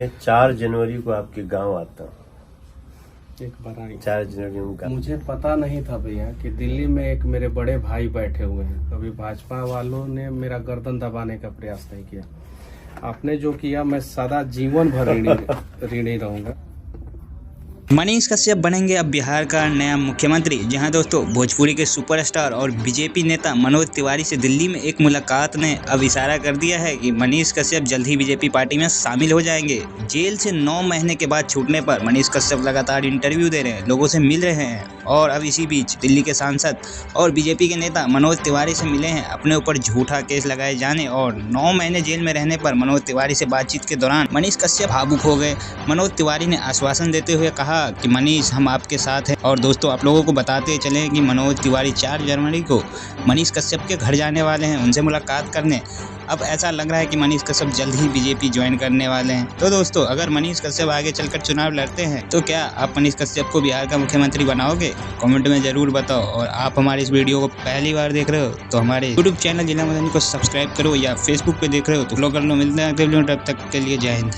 मैं 4 जनवरी को आपके गांव आता हूँ। एक बार आई 4 जनवरी को मुझे पता नहीं था भैया कि दिल्ली में एक मेरे बड़े भाई बैठे हुए हैं। कभी भाजपा वालों ने मेरा गर्दन दबाने का प्रयास नहीं किया। आपने जो किया मैं सदा जीवन भर ऋणी रहूंगा। मनीष कश्यप बनेंगे अब बिहार का नया मुख्यमंत्री। जहां दोस्तों भोजपुरी के सुपरस्टार और बीजेपी नेता मनोज तिवारी से दिल्ली में एक मुलाकात ने अब इशारा कर दिया है कि मनीष कश्यप जल्द ही बीजेपी पार्टी में शामिल हो जाएंगे। जेल से 9 महीने के बाद छूटने पर मनीष कश्यप लगातार इंटरव्यू दे रहे हैं, लोगों से मिल रहे हैं और अब इसी बीच दिल्ली के सांसद और बीजेपी के नेता मनोज तिवारी से मिले हैं। अपने ऊपर झूठा केस लगाए जाने और 9 महीने जेल में रहने पर मनोज तिवारी से बातचीत के दौरान मनीष कश्यप भावुक हो गए। मनोज तिवारी ने आश्वासन देते हुए कहा कि मनीष हम आपके साथ हैं। और दोस्तों आप लोगों को बताते चलें कि मनोज तिवारी 4 जनवरी को मनीष कश्यप के घर जाने वाले हैं, उनसे मुलाकात करने। अब ऐसा लग रहा है कि मनीष कश्यप जल्द ही बीजेपी ज्वाइन करने वाले हैं। तो दोस्तों अगर मनीष कश्यप आगे चलकर चुनाव लड़ते हैं तो क्या आप मनीष कश्यप को बिहार का मुख्यमंत्री बनाओगे? कमेंट में जरूर बताओ। और आप हमारे इस वीडियो को पहली बार देख रहे हो तो हमारे यूट्यूब चैनल जिला मदनी को सब्सक्राइब करो या फेसबुक पे देख रहे हो तो फॉलो कर लो। मिलते हैं अगले वीडियो में, तब तक के लिए जय हिंद।